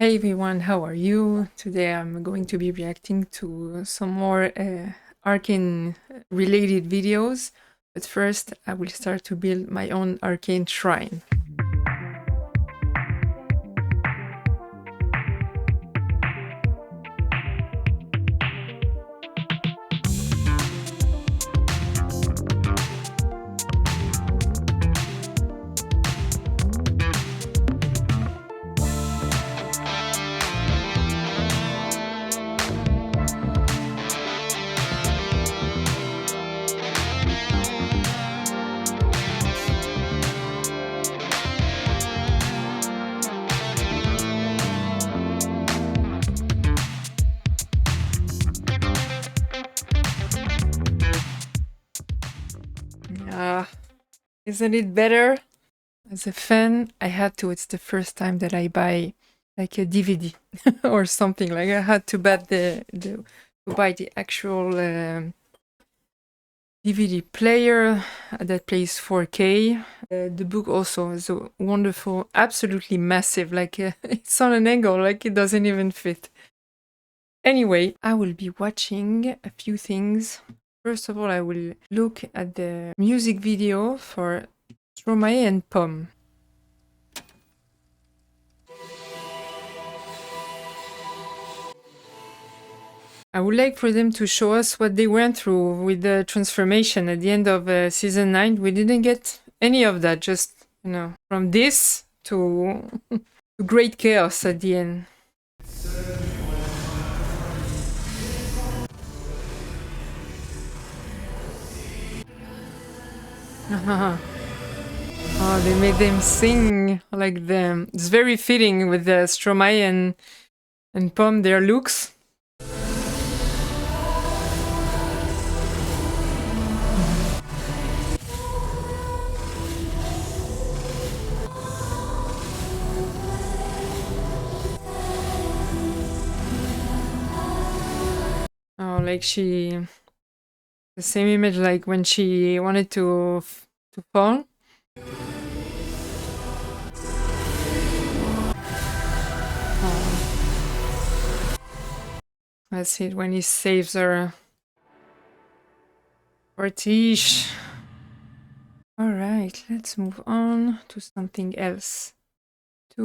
Hey everyone, how are you? Today I'm going to be reacting to some more Arcane related videos, but first I will start to build my own Arcane shrine. Ah, isn't it better? As a fan, I had to. It's the first time that I buy like a DVD or something. Like I had to buy to buy the actual DVD player that plays 4K. The book also is a wonderful, absolutely massive. Like it's on an angle, like it doesn't even fit. Anyway, I will be watching a few things. First of all, I will look at the music video for Stromae and Pom. I would like for them to show us what they went through with the transformation at the end of season 9. We didn't get any of that, just, from this to great chaos at the end. Oh, they made them sing like them. It's very fitting with the Stromae and Pom, their looks. Oh, like the same image like when she wanted to fall. That's it, when he saves her. Ortiz. Alright, let's move on to something else. I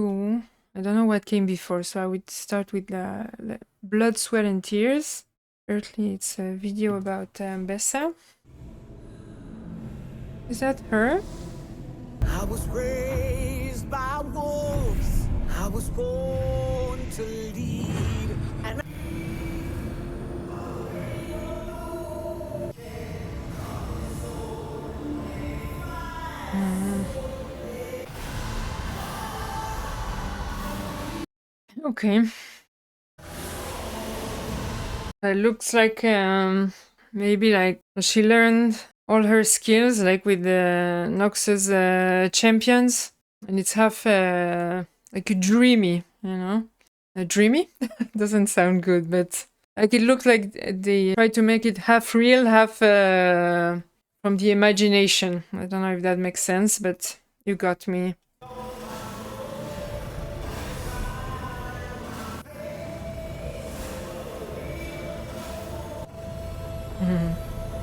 don't know what came before, so I would start with the Blood, Sweat and Tears. Apparently it's a video about Bessa. Is that her? I was raised by wolves. I was born to lead. And okay. It looks like maybe like she learned all her skills like with the Noxus champions, and it's half like a dreamy, dreamy doesn't sound good, but like it looks like they try to make it half real, half from the imagination. I don't know if that makes sense, but you got me.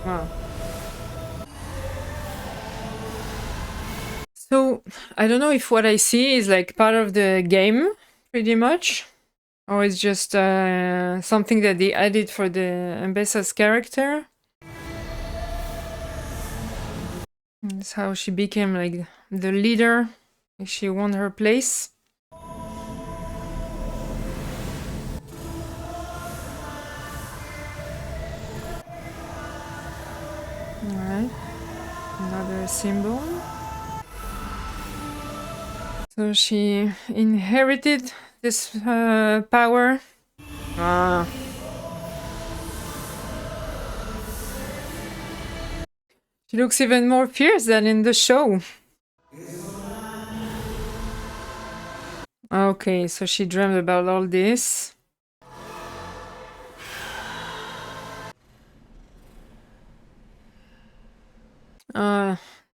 Wow. So I don't know if what I see is like part of the game, pretty much, or it's just something that they added for the Mbessa's character. That's how she became like the leader. She won her place. Alright, another symbol. So she inherited this power. Ah. She looks even more fierce than in the show. Okay, so she dreamed about all this.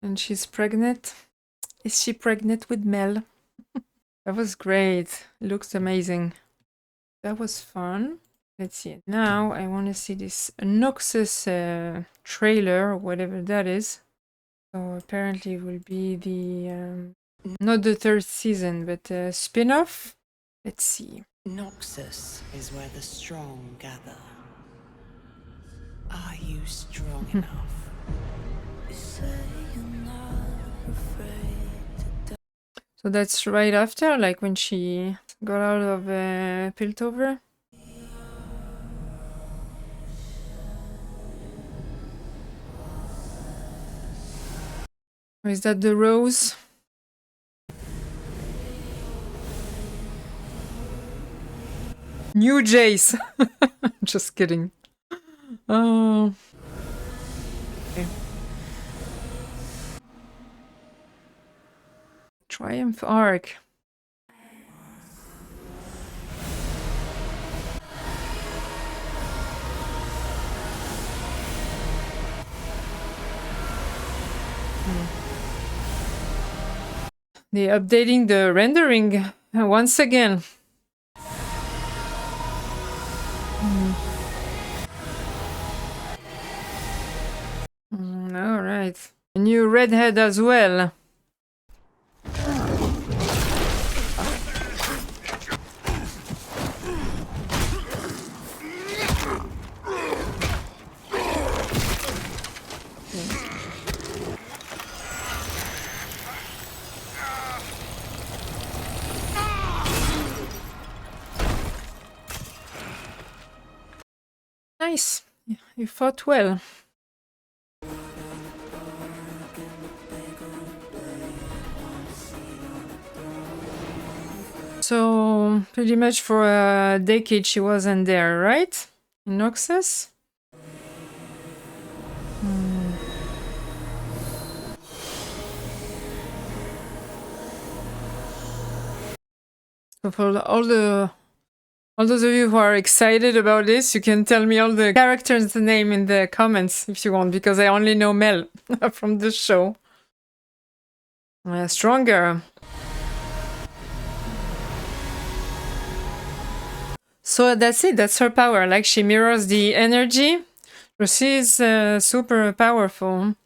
And she's pregnant. Is she pregnant with Mel? That was great. Looks amazing. That was fun. Let's see. Now I want to see this Noxus trailer, or whatever that is. So apparently it will be the not the third season, but a spin-off. Let's see. Noxus is where the strong gather. Are you strong enough? So that's right after, like when she got out of Piltover. Or is that the rose? New Jace! Just kidding. Oh. Okay. Triumph Arc. They're updating the rendering once again. All right. A new redhead as well. Nice. You fought well. So, pretty much for a decade she wasn't there, right? In Noxus? So for all those of you who are excited about this, you can tell me all the characters' name in the comments if you want, because I only know Mel from the show. Stronger. So that's it, that's her power. Like, she mirrors the energy. So she's super powerful.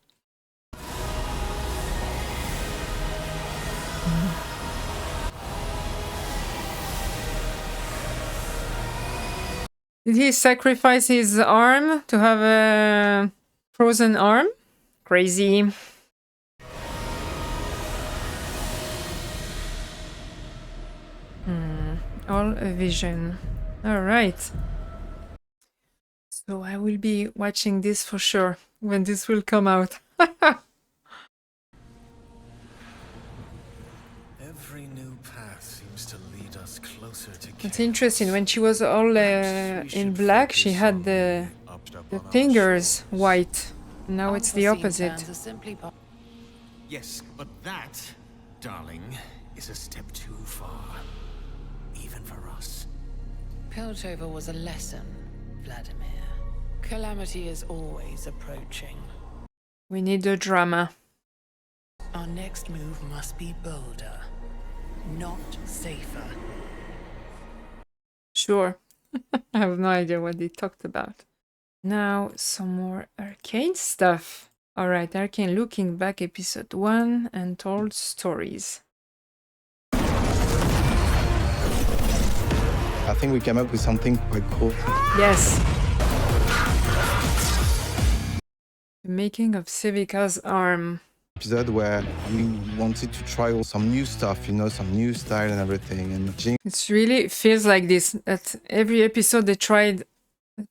Did he sacrifice his arm to have a frozen arm? Crazy. All a vision. All right. So I will be watching this for sure when this will come out. Every new path seems to lead us closer to. It's interesting. When she was all in black, she had the fingers white. Now it's the opposite. Yes, but that, darling, is a step too far. Even for us. Piltover was a lesson, Vladimir. Calamity is always approaching. We need the drama. Our next move must be bolder, not safer. Sure. I have no idea what they talked about. Now, some more Arcane stuff. Alright, Arcane looking back episode 1 and told stories. I think we came up with something quite cool. Yes. The making of Civica's arm. Episode where we wanted to try all some new stuff, you know, some new style and everything. And It really feels like this, that every episode they tried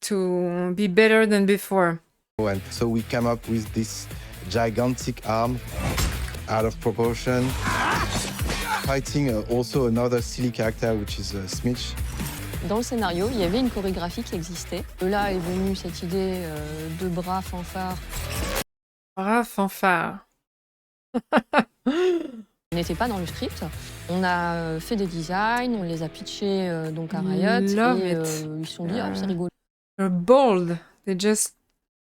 to be better than before. and so we came up with this gigantic arm out of proportion, fighting also another silly character, which is Smitch. Dans le scénario, il y avait une chorégraphie qui existait. De là est venue cette idée de bras fanfare. Bras fanfare. Il n'était pas dans le script. On a fait des designs, on les a pitchés donc à Riot Love et it. ils se sont dit ah, c'est rigolo. They're bold. They just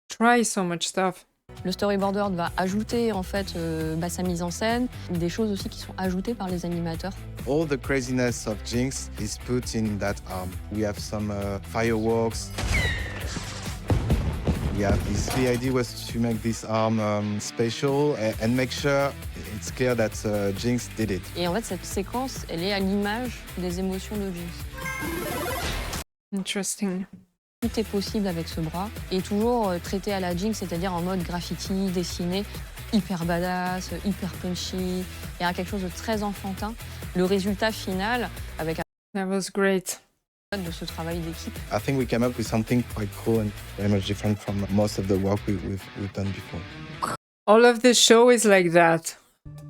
try so much stuff. Le storyboarder va ajouter en fait sa mise en scène, des choses aussi qui sont ajoutées par les animateurs. All the craziness of Jinx is put in that arm. We have some fireworks. Yeah, the idea was to make this arm special and make sure it's clear that Jinx did it. Et en fait, cette séquence, elle est à l'image des émotions de Jinx. Interesting. Tout est possible avec ce bras et toujours traité à la Jinx, c'est-à-dire en mode graffiti, dessiné, hyper badass, hyper punchy. Il y a quelque chose de très enfantin. Le résultat final, avec That was great. de ce travail d'équipe. I think we came up with something quite cool and very much different from most of the work we've done before. All of the show is like that.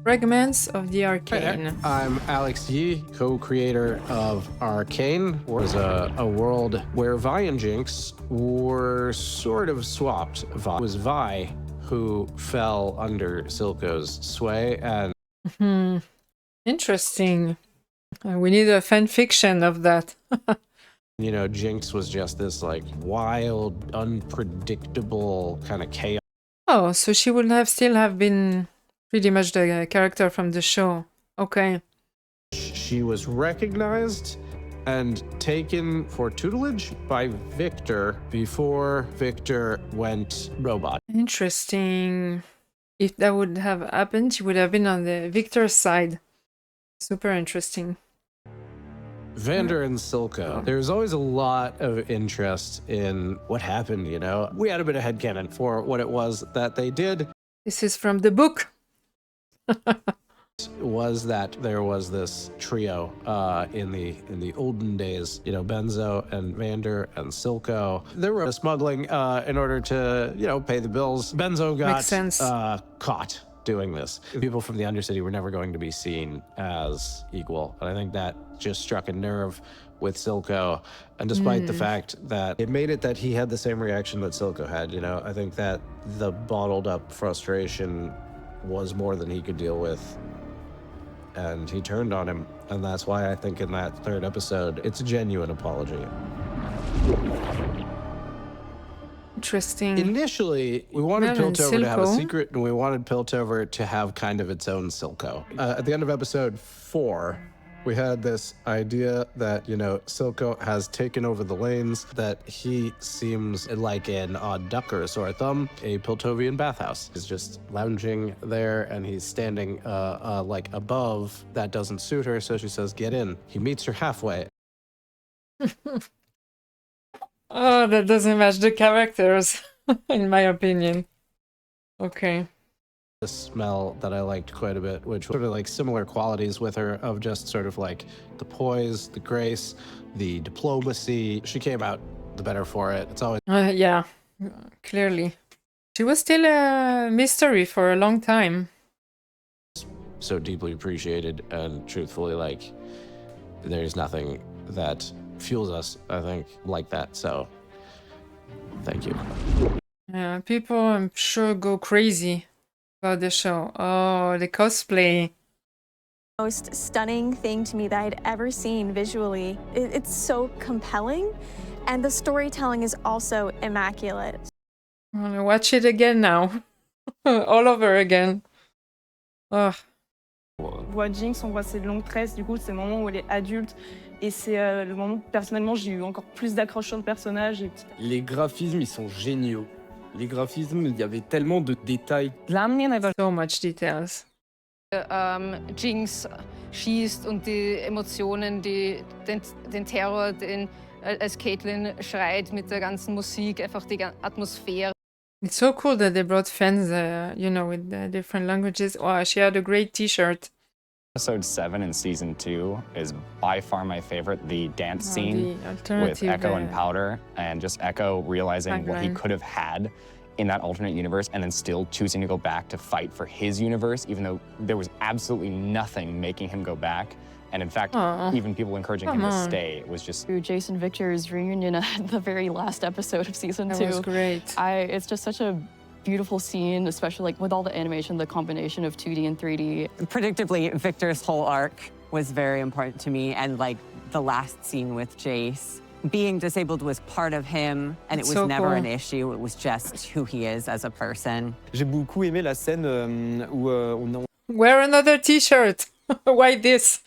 Fragments of the Hi Arcane. there. I'm Alex Yee, co-creator of Arcane. It was a world where Vi and Jinx were sort of swapped. It was Vi who fell under Silco's sway, and Interesting. We need a fan fiction of that. you know, Jinx was just this like wild, unpredictable kind of chaos. Oh, so she would have still have been pretty much the character from the show. Okay. She was recognized and taken for tutelage by Victor before Victor went robot. Interesting. If that would have happened, she would have been on the Victor's side. Super interesting. Vander and Silco. There's always a lot of interest in what happened, you know? We had a bit of headcanon for what it was that they did. This is from the book. Was that there was this trio in the olden days, you know, Benzo and Vander and Silco. They were smuggling in order to, you know, pay the bills. Benzo Makes sense. got caught doing this. People from the Undercity were never going to be seen as equal. And I think that just struck a nerve with Silco. And despite the fact that it made it that he had the same reaction that Silco had, you know, I think that the bottled up frustration was more than he could deal with. And he turned on him. And that's why I think in that third episode, it's a genuine apology. Interesting. Initially, we wanted Well, and Piltover to have a Silco. secret, and we wanted Piltover to have kind of its own Silco. At the end of episode 4, we had this idea that, you know, Silco has taken over the lanes, that he seems like an odd duck or a sore thumb, a Piltovian bathhouse. He's just lounging there, and he's standing like above. That doesn't suit her, so she says, get in. He meets her halfway. Oh, that doesn't match the characters, in my opinion. Okay. The smell that I liked quite a bit, which sort of like similar qualities with her of just sort of like the poise, the grace, the diplomacy. She came out the better for it. It's always Yeah, clearly. She was still a mystery for a long time. so deeply appreciated, and truthfully, like, there's nothing that fuels us, I think, like that. So thank you. Yeah, people, I'm sure, go crazy about the show. Oh, the cosplay. Most stunning thing to me that I'd ever seen visually. It's so compelling, and the storytelling is also immaculate. I want to watch it again now. All over again. Oh, On voit Jinx, on voit ses longues tresses, du coup c'est le moment où elle est adulte et c'est le moment où personnellement j'ai eu encore plus d'accroche sur le personnage. Les graphismes, ils sont géniaux. Les graphismes, il y avait tellement de détails. Dla mnie najważniejsze so much details. Jinx schießt und die Emotionen, den Terror, als Caitlyn schreit mit der ganzen Musik, einfach die Atmosphäre. It's so cool that they brought fans, you know, with the different languages. Oh, she had a great t-shirt. Episode 7 in season 2 is by far my favorite. The dance scene the with alternative, Echo and Powder, and just Echo realizing what he tagline. could have had in that alternate universe and then still choosing to go back to fight for his universe, even though there was absolutely nothing making him go back. And in fact, Aw. even people encouraging him Come to on. stay. It was just Jason Victor's reunion at the very last episode of season That 2. was great. It's just such a beautiful scene, especially like with all the animation, the combination of 2D and 3D. Predictably, Victor's whole arc was very important to me, and like the last scene with Jace being disabled was part of him, and it It's was so never cool. an issue. It was just who he is as a person. J'ai beaucoup aimé la scène Wear another t-shirt. Why this?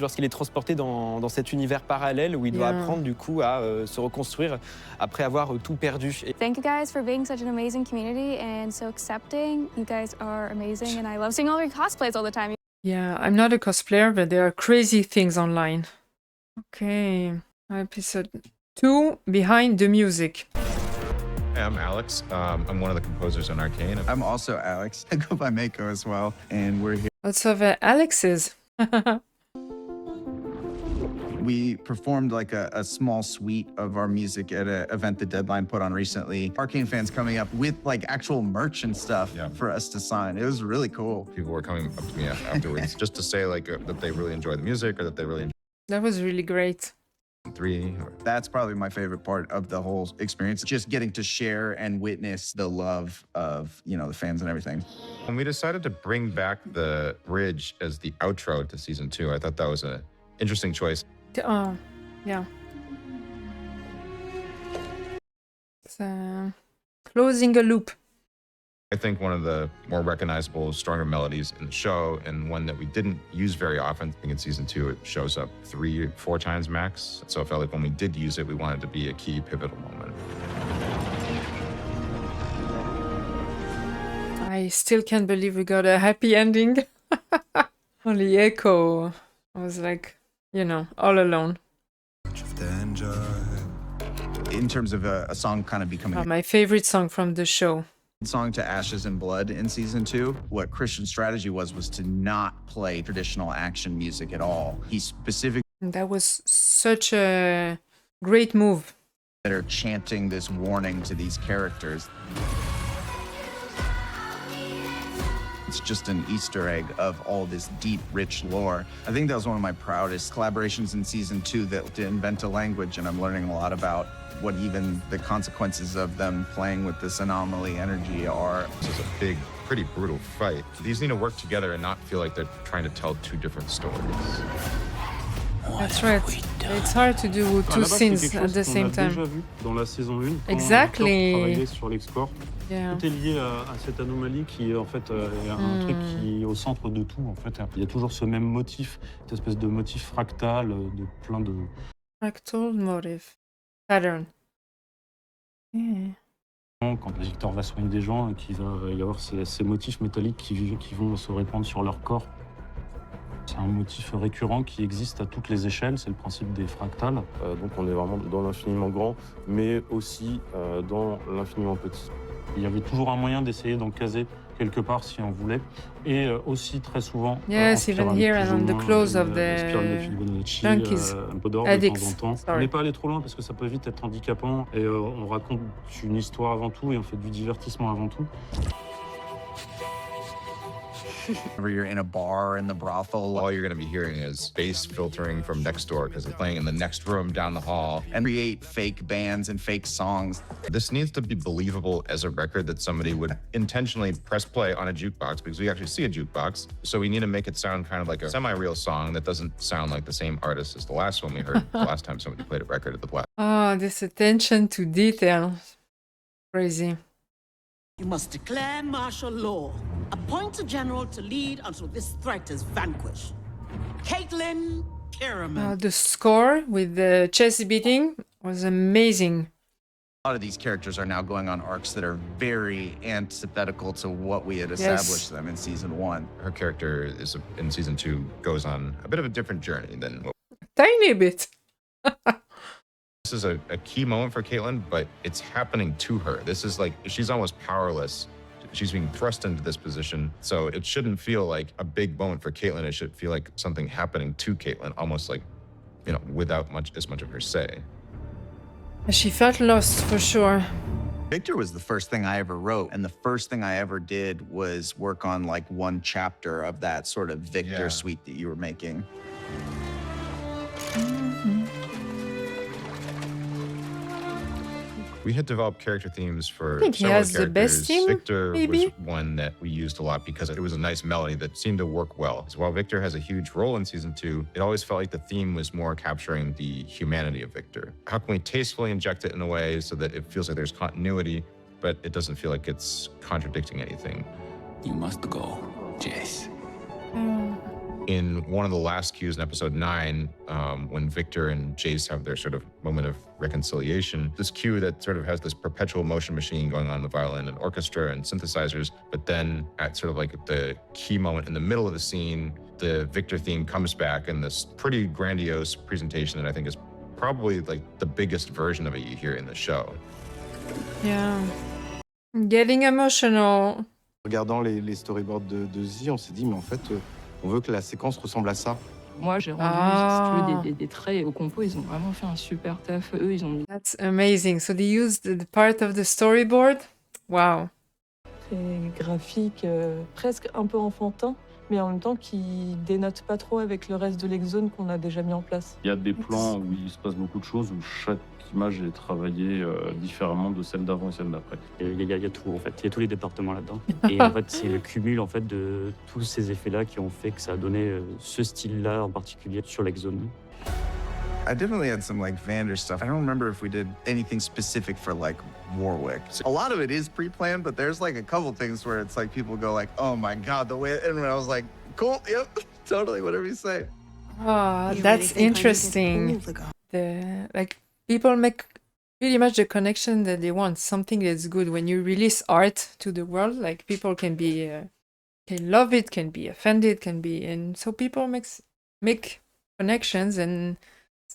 lorsqu'il est transporté dans cet univers parallèle où il doit Yeah. apprendre du coup à se reconstruire après avoir tout perdu. Et Thank you guys for being such an amazing community and so accepting. You guys are amazing, and I love seeing all your cosplays all the time. Yeah, I'm not a cosplayer, but there are crazy things online. Okay, episode 2, Behind the Music. I'm Alex. I'm one of the composers on Arcane. I'm also Alex. I go by Mako as well, and we're here. Lots of Alexes. We performed like a small suite of our music at an event that Deadline put on recently. Arcane fans coming up with like actual merch and stuff for us to sign. It was really cool. People were coming up to me afterwards just to say like that they really enjoy the music or that they really enjoy That was really great. 3. That's probably my favorite part of the whole experience, just getting to share and witness the love of, you know, the fans and everything. When we decided to bring back the bridge as the outro to season 2, I thought that was an interesting choice. Oh, yeah. It's, closing a loop. I think one of the more recognizable, stronger melodies in the show, and one that we didn't use very often. I think in season 2, it shows up 3 or 4 times max. So I felt like when we did use it, we wanted to be a key pivotal moment. I still can't believe we got a happy ending. Only Echo was like, you know, all alone. In terms of a song kind of becoming My favorite song from the show. a song to Ashes and Blood in season 2, what Christian's strategy was to not play traditional action music at all. He specifically And that was such a great move. that are chanting this warning to these characters. It's just an Easter egg of all this deep, rich lore. I think that was one of my proudest collaborations in season 2, that to invent a language, and I'm learning a lot about what even the consequences of them playing with this anomaly energy are. This is a big, pretty brutal fight. These need to work together and not feel like they're trying to tell 2 different stories. That's right. It's hard to do 2 scenes at the same time. Dans la saison 1, Exactly. quand on travaillait sur l'export. Yeah. Tout est lié à cette anomalie qui en fait est un truc qui est au centre de tout. En fait, il y a toujours ce même motif, cette espèce de motif fractal de plein de. Fractal motive. Pattern. Yeah. Quand Victor va soigner des gens, qu'il va y avoir ces motifs métalliques qui vont se répandre sur leur corps. C'est un motif récurrent qui existe à toutes les échelles, c'est le principe des fractales. Donc on est vraiment dans l'infiniment grand, mais aussi dans l'infiniment petit. Il y avait toujours un moyen d'essayer d'en caser quelque part si on voulait. Et aussi très souvent... Yes, even here and on the clothes of the junkies. Un peu d'ordre de Addicts. temps en temps. On n'est pas allé trop loin parce que ça peut vite être handicapant. Et on raconte une histoire avant tout et on fait du divertissement avant tout. Whenever you're in a bar in the brothel, All you're going to be hearing is bass filtering from next door because it's playing in the next room down the hall. and create fake bands and fake songs. This needs to be believable as a record that somebody would intentionally press play on a jukebox, because we actually see a jukebox. So we need to make it sound kind of like a semi-real song that doesn't sound like the same artist as the last one we heard the last time somebody played a record at the Black. Oh, this attention to detail. Crazy. You must declare martial law. Appoint a general to lead until this threat is vanquished. Caitlin Kiraman. The score with the chest beating was amazing. A lot of these characters are now going on arcs that are very antithetical to what we had Yes. established them in season 1. Her character is in season 2 goes on a bit of a different journey than what. Tiny bit. This is a key moment for Caitlin, but it's happening to her. This is like, she's almost powerless. She's being thrust into this position. So it shouldn't feel like a big moment for Caitlin. It should feel like something happening to Caitlin, almost like, you know, without as much of her say. She felt lost for sure. Victor was the first thing I ever wrote, and the first thing I ever did was work on like one chapter of that sort of Victor suite that you were making. We had developed character themes for I think he several has the best characters. theme, Victor maybe? was one that we used a lot because it was a nice melody that seemed to work well. So while Victor has a huge role in season 2, it always felt like the theme was more capturing the humanity of Victor. How can we tastefully inject it in a way so that it feels like there's continuity, but it doesn't feel like it's contradicting anything? You must go, Jace. In one of the last cues in episode 9, when Victor and Jace have their sort of moment of reconciliation, this cue that sort of has this perpetual motion machine going on, the violin and orchestra and synthesizers, but then at sort of like the key moment in the middle of the scene, the Victor theme comes back in this pretty grandiose presentation that I think is probably like the biggest version of it you hear in the show. Yeah. Getting emotional. Regardant les storyboards de Z, on s'est dit, mais en fait, on veut que la séquence ressemble à ça. Moi, j'ai rendu, si tu veux, des traits au compo. Ils ont vraiment fait un super taf. Eux, ils ont mis... That's amazing. So they used the part of the storyboard. Wow. Très graphique, presque un peu enfantin, mais en même temps qui dénote pas trop avec le reste de l'exone qu'on a déjà mis en place. Il y a des plans où il se passe beaucoup de choses, où chaque image est travaillée différemment de celle d'avant et celle d'après. Il y a tout en fait, il y a tous les départements là-dedans. Et en fait, c'est le cumul en fait de tous ces effets-là qui ont fait que ça a donné ce style-là en particulier sur l'exone. I definitely had some like Vander stuff. I don't remember if we did anything specific for like Warwick. A lot of it is pre-planned, but there's like a couple things where it's like people go like, "Oh my god, the way," and I was like, "Cool, yep, totally, whatever you say." Ah, that's interesting. People make pretty much the connection that they want. Something that's good when you release art to the world. Like people can be, can love it, can be offended, and so people make connections, and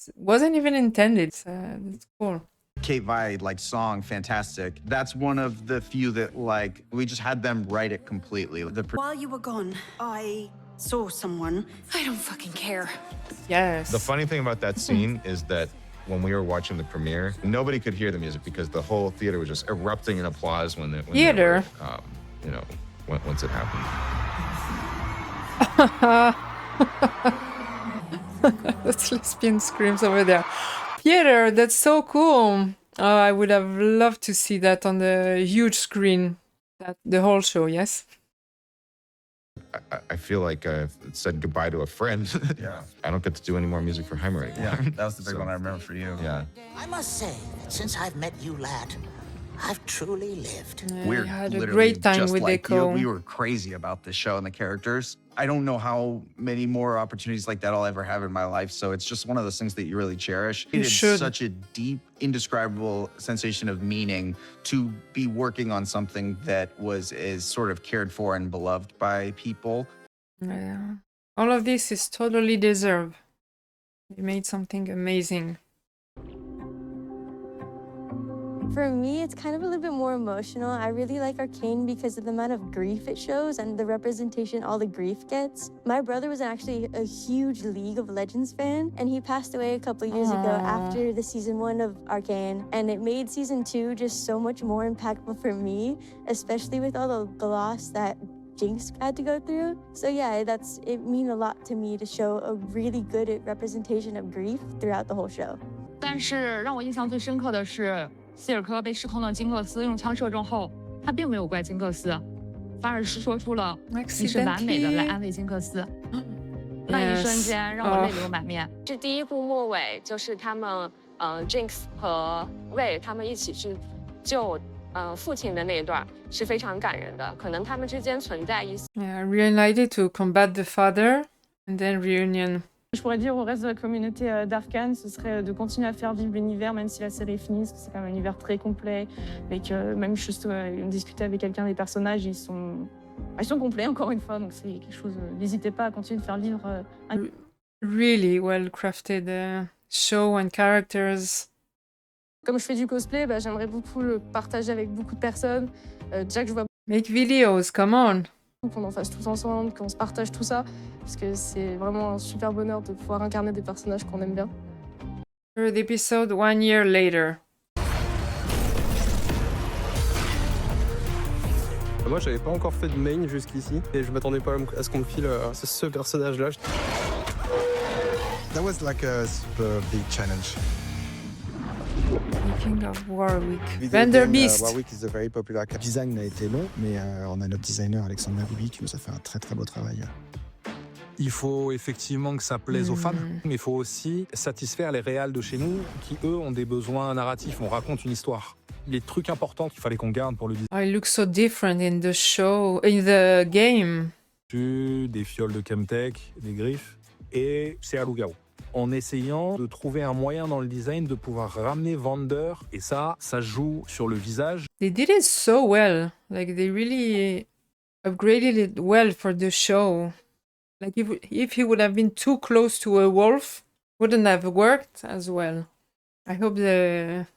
it wasn't even intended. That's cool. Kate Vi, like song, fantastic. That's one of the few that like we just had them write it completely. While you were gone, I saw someone. I don't fucking care. Yes. The funny thing about that scene is that when we were watching the premiere, nobody could hear the music because the whole theater was just erupting in applause when theater. Once it happened. Those lesbian screams over there. Theater, that's so cool. I would have loved to see that on the huge screen. The whole show, yes? I feel like I've said goodbye to a friend. Yeah. I don't get to do any more music for Heimer anymore. Yeah, that was the big one I remember for you. Yeah. I must say that since I've met you, lad, I've truly lived. We're I had a literally great time just with like Echo. you. We were crazy about this show and the characters. I don't know how many more opportunities like that I'll ever have in my life, so it's just one of those things that you really cherish. You It is should. such a deep, indescribable sensation of meaning to be working on something that is sort of cared for and beloved by people. Yeah. All of this is totally deserved. They made something amazing. For me, it's kind of a little bit more emotional. I really like Arcane because of the amount of grief it shows and the representation all the grief gets. My brother was actually a huge League of Legends fan, and he passed away a couple years ago after the season 1 of Arcane, and it made season 2 just so much more impactful for me, especially with all the loss that Jinx had to go through. So yeah, it means a lot to me to show a really good representation of grief throughout the whole show. 但是让我印象最深刻的是，希尔科被失控的金克斯用枪射中后，他并没有怪金克斯，反而是说出了“你是完美的”来安慰金克斯。那一瞬间让我泪流满面。是第一部末尾，就是他们Jinx 和 Wei 他们一起去救父亲的那一段是非常感人的。可能他们之间存在一些 Reunited to combat the father, and then reunion. Je pourrais dire au reste de la communauté d'Arcane, ce serait de continuer à faire vivre l'univers, même si la série est finie, parce que c'est quand même un univers très complet, et que même juste discuter avec quelqu'un des personnages, ils sont complets encore une fois, donc c'est quelque chose. N'hésitez pas à continuer de faire vivre. Really well crafted show and characters. Comme je fais du cosplay, j'aimerais beaucoup le partager avec beaucoup de personnes. Déjà que je vois. Make videos, come on. Qu'on en fasse tous ensemble, qu'on se partage tout ça, parce que c'est vraiment un super bonheur de pouvoir incarner des personnages qu'on aime bien. Third episode 1 year later. Moi, j'avais pas encore fait de main jusqu'ici, et je m'attendais pas à ce qu'on me file ce personnage-là. That was like a super big challenge. King of Warwick. Video Vanderbeest. game, Warwick is a very popular character. Le design a été long, mais on a notre designer Alexandre Goubi qui nous a fait un très très beau travail. Il faut effectivement que ça plaise aux fans, mais il faut aussi satisfaire les réals de chez nous qui, eux, ont des besoins narratifs. On raconte une histoire. Les trucs importants qu'il fallait qu'on garde pour le design. Oh, it looks so different in the show, in the game. Des fioles de Chemtech, des griffes, et c'est à loup-garou. En essayant de trouver un moyen dans le design de pouvoir ramener Vander, et ça joue sur le visage. They did it so well. Like, they really upgraded it well for the show. Like, if he would have been too close to a wolf, wouldn't have worked as well. I hope the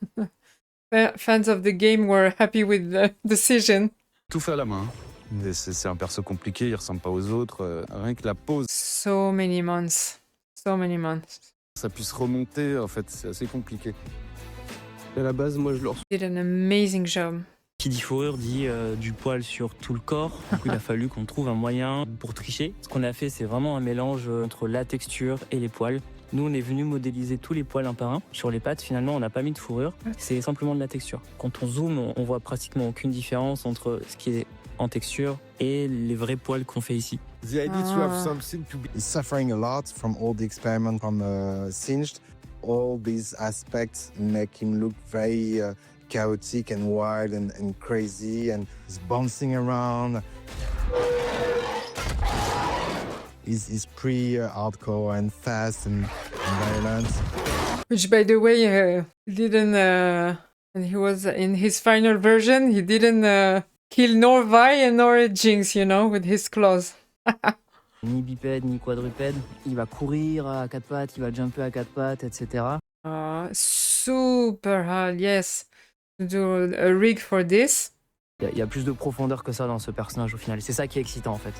fans of the game were happy with the decision. Tout fait à la main. C'est un perso compliqué, il ressemble pas aux autres. Rien que la pose. So many months. So many months. Ça puisse remonter, en fait, c'est assez compliqué. À la base, moi, je leur Did an amazing job. Qui dit fourrure dit du poil sur tout le corps. Du coup, il a fallu qu'on trouve un moyen pour tricher. Ce qu'on a fait, c'est vraiment un mélange entre la texture et les poils. Nous, on est venu modéliser tous les poils un par un. Sur les pattes, finalement, on n'a pas mis de fourrure. C'est simplement de la texture. Quand on zoome, on voit pratiquement aucune différence entre ce qui est en texture et les vrais poils qu'on fait ici. The idea to have something to be is suffering a lot from all the experiments from Singed. All these aspects make him look very chaotic and wild and crazy, and he's bouncing around. He's pretty hardcore and fast and violent. Which, by the way, he didn't. When he was in his final version, he didn't kill nor Vi nor Jinx, you know, with his claws. Ni bipède, ni quadrupède. Il va courir à quatre pattes, il va jumper à quatre pattes, etc. Super hard, yes. To do a rig for this. Il y a plus de profondeur que ça dans ce personnage au final. C'est ça qui est excitant en fait.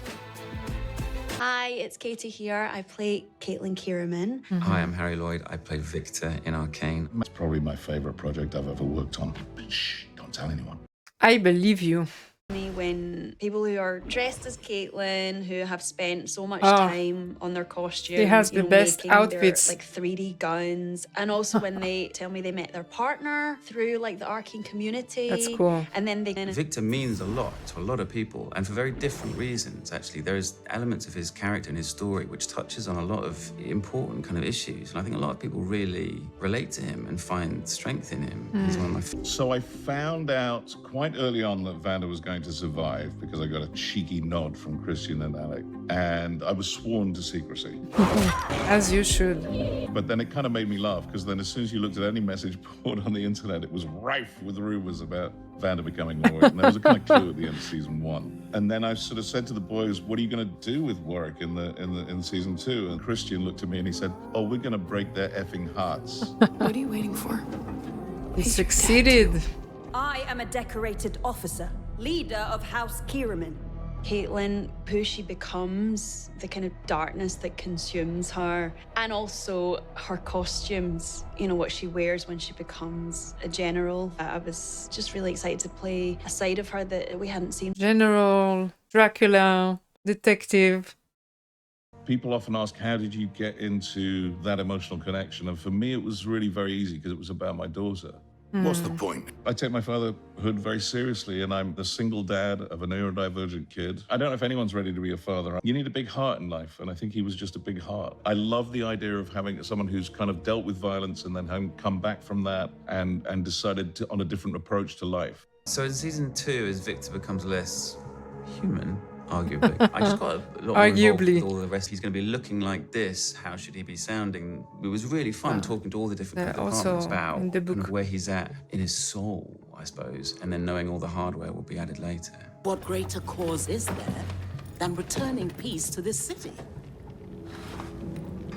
Hi, it's Katie here. I play Caitlin Kierman. Hi, I'm Harry Lloyd. I play Victor in Arcane. It's probably my favorite project I've ever worked on. Shh, don't tell anyone. I believe you. When people who are dressed as Caitlin, who have spent so much time on their costumes, she has the best making outfits. their, like 3D guns, and also when they tell me they met their partner through like the Arcane community. That's cool. And then they Victor means a lot to a lot of people, and for very different reasons, actually. There's elements of his character and his story which touches on a lot of important kind of issues, and I think a lot of people really relate to him and find strength in him. He's one of my So I found out quite early on that Vander was going to survive because I got a cheeky nod from Christian and Alec, and I was sworn to secrecy. As you should. But then it kind of made me laugh because then as soon as you looked at any message board on the internet, it was rife with rumors about Vander becoming Warwick. And there was a kind of clue at the end of season 1. And then I sort of said to the boys, what are you going to do with Warwick in season 2? And Christian looked at me and he said, oh, we're going to break their effing hearts. What are you waiting for? He succeeded. I am a decorated officer, leader of House Kierman. Caitlin, who she becomes, the kind of darkness that consumes her, and also her costumes, you know, what she wears when she becomes a general. I was just really excited to play a side of her that we hadn't seen. General, Dracula, detective. People often ask, how did you get into that emotional connection? And for me, it was really very easy because it was about my daughter. What's the point? I take my fatherhood very seriously, and I'm the single dad of a neurodivergent kid. I don't know if anyone's ready to be a father. You need a big heart in life, and I think he was just a big heart. I love the idea of having someone who's kind of dealt with violence and then come back from that and decided on a different approach to life. So in season 2, as Victor becomes less human, arguably, I just got a lot more involved with all the rest. He's going to be looking like this. How should he be sounding? It was really fun talking to all the different departments about kind of where he's at in his soul, I suppose, and then knowing all the hardware will be added later. What greater cause is there than returning peace to this city?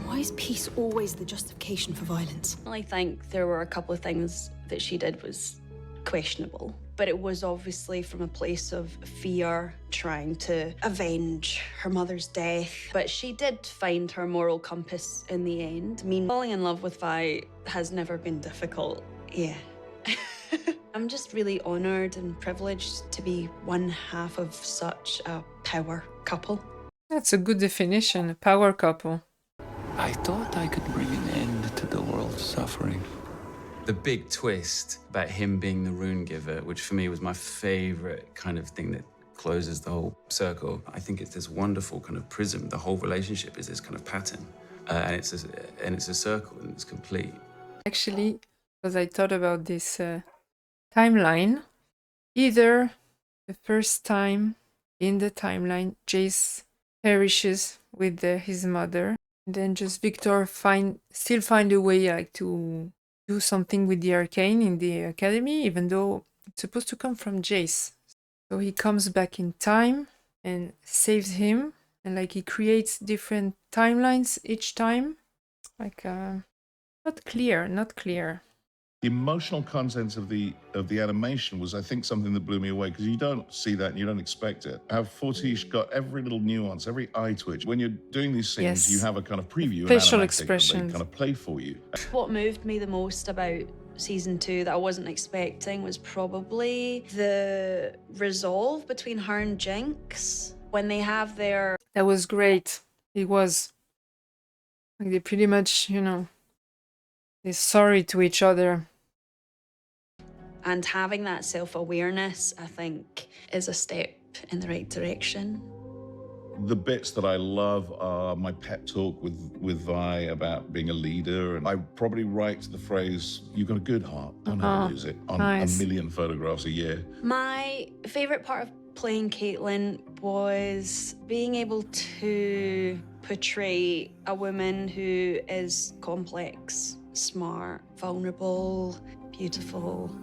Why is peace always the justification for violence? I think there were a couple of things that she did was questionable, but it was obviously from a place of fear, trying to avenge her mother's death. But she did find her moral compass in the end. I mean, falling in love with Vi has never been difficult. Yeah. I'm just really honored and privileged to be one half of such a power couple. That's a good definition, a power couple. I thought I could bring an end to the world's suffering. The big twist about him being the rune giver, which for me was my favorite kind of thing that closes the whole circle. I think it's this wonderful kind of prism. The whole relationship is this kind of pattern, and it's a circle, and it's complete. Actually, because I thought about this timeline, either the first time in the timeline, Jace perishes with his mother, and then just Victor still find a way like to do something with the Arcane in the academy, even though it's supposed to come from Jace. So he comes back in time and saves him, and like he creates different timelines each time. Like not clear. The emotional content of the animation was, I think, something that blew me away, because you don't see that and you don't expect it. How Fortiche got every little nuance, every eye twitch. When you're doing these scenes, you have a kind of preview, facial an expressions, they kind of play for you. What moved me the most about season 2 that I wasn't expecting was probably the resolve between her and Jinx when they have their... That was great. It was like they pretty much, they're sorry to each other. And having that self-awareness, I think, is a step in the right direction. The bits that I love are my pep talk with Vi about being a leader. And I probably write the phrase, "You've got a good heart, don't ever lose it," on a million photographs a year. My favorite part of playing Caitlyn was being able to portray a woman who is complex, smart, vulnerable, beautiful,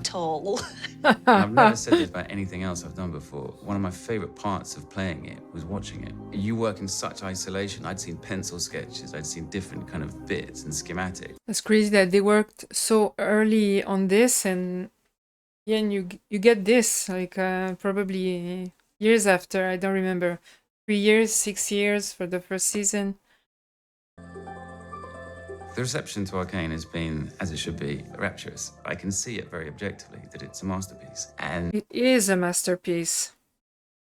tall. I've never said this about anything else I've done before. One of my favorite parts of playing it was watching it. You work in such isolation. I'd seen pencil sketches, I'd seen different kind of bits and schematics. It's crazy that they worked so early on this, and you get this like probably years after. I don't remember, 3 years, 6 years for the first season. The reception to Arcane has been, as it should be, rapturous. I can see it very objectively that it's a masterpiece. And it is a masterpiece.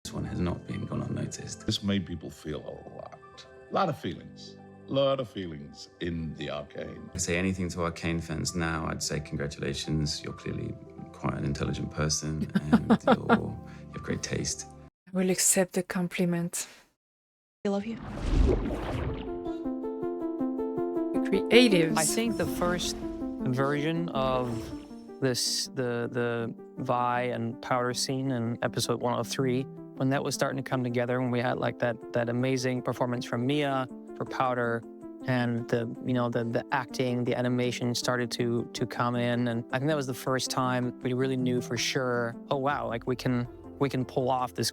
This one has not been gone unnoticed. This made people feel a lot of feelings. A lot of feelings in the Arcane. If I say anything to Arcane fans now, I'd say congratulations. You're clearly quite an intelligent person, and you have great taste. I will accept the compliment. I love you. Creatives. I think the first version of this, the Vi and Powder scene in episode 103, when that was starting to come together, when we had like that amazing performance from Mia for Powder, and the acting, the animation started to come in, and I think that was the first time we really knew for sure, oh wow, like we can pull off this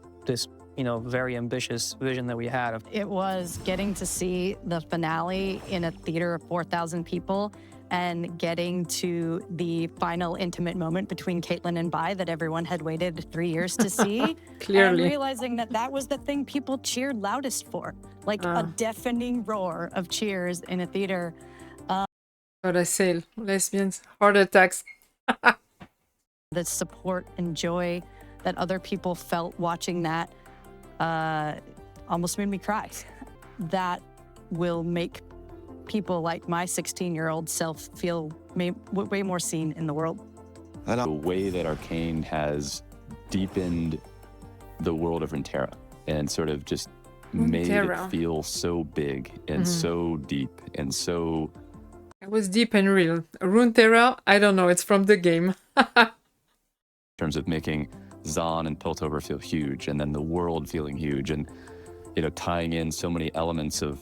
very ambitious vision that we had. It was getting to see the finale in a theater of 4,000 people and getting to the final intimate moment between Caitlyn and Vi that everyone had waited 3 years to see. Clearly. And realizing that was the thing people cheered loudest for. Like a deafening roar of cheers in a theater. What I say, lesbians, heart attacks. The support and joy that other people felt watching that almost made me cry. That will make people like my 16-year-old self feel way more seen in the world. The way that Arcane has deepened the world of Runeterra and sort of just made it feel so big and so deep and so... It was deep and real. Runeterra, I don't know, it's from the game. in terms of making Zon and Piltover feel huge, and then the world feeling huge, and tying in so many elements of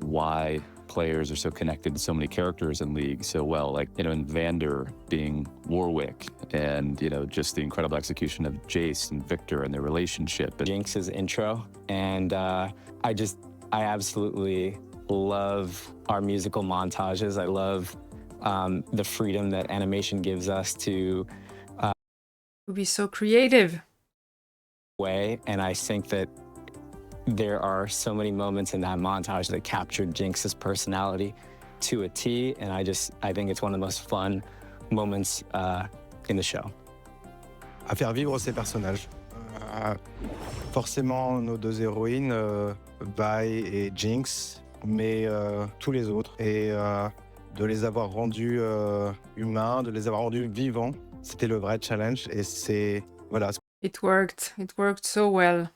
why players are so connected to so many characters in League so well, like in Vander being Warwick, and just the incredible execution of Jace and Victor and their relationship. Jinx's intro, and I absolutely love our musical montages. I love the freedom that animation gives us to be so creative. And I think that there are so many moments in that montage that captured Jinx's personality to a T, and I think it's one of the most fun moments in the show. À faire vivre ces personnages. Forcément nos deux héroïnes, Vi et Jinx, mais tous les autres. Et de les avoir rendus humains, de les avoir rendus vivants. C'était le vrai challenge et c'est voilà. It worked so well.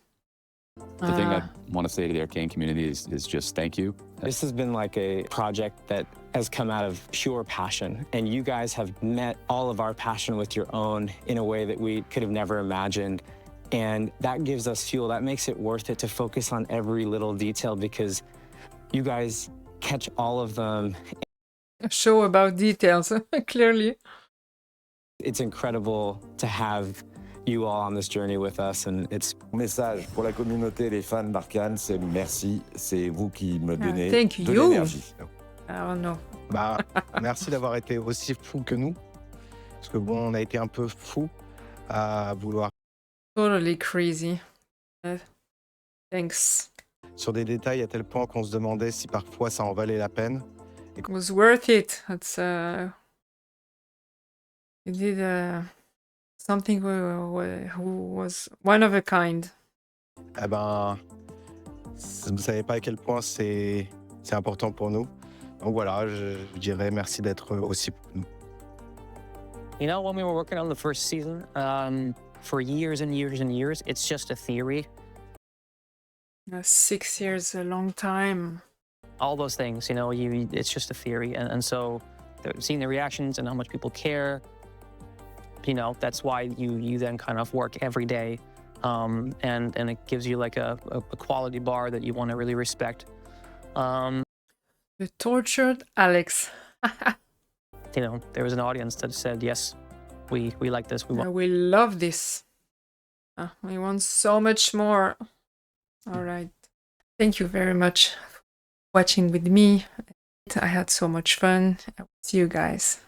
The thing I want to say to the Arcane community is just thank you. This has been like a project that has come out of pure passion, and you guys have met all of our passion with your own in a way that we could have never imagined. And that gives us fuel. That makes it worth it to focus on every little detail because you guys catch all of them. A show about details, clearly. It's incredible to have you all on this journey with us, and it's message pour la communauté, les fans d'Arcane, c'est merci, c'est vous qui me donnez thank de you. l'énergie. Oh no. Bah, merci d'avoir été aussi fou que nous, parce que bon, on a été un peu fou à vouloir. Totally crazy. Thanks. Sur des détails à tel point qu'on se demandait si parfois ça en valait la peine. It was worth it. It's you did something who was one of a kind. Eh ben, vous savez pas à quel point c'est important pour nous. Donc voilà, je dirais merci d'être aussi pour nous. You know, when we were working on the first season, for years and years and years, it's just a theory. 6 years, a long time. All those things, you know, it's just a theory. And so seeing the reactions and how much people care, you know, that's why you then kind of work every day. And it gives you like a quality bar that you want to really respect. The tortured Alex. You know, there was an audience that said, yes, we like this. We love this. We want so much more. All right. Thank you very much for watching with me. I had so much fun. I will see you guys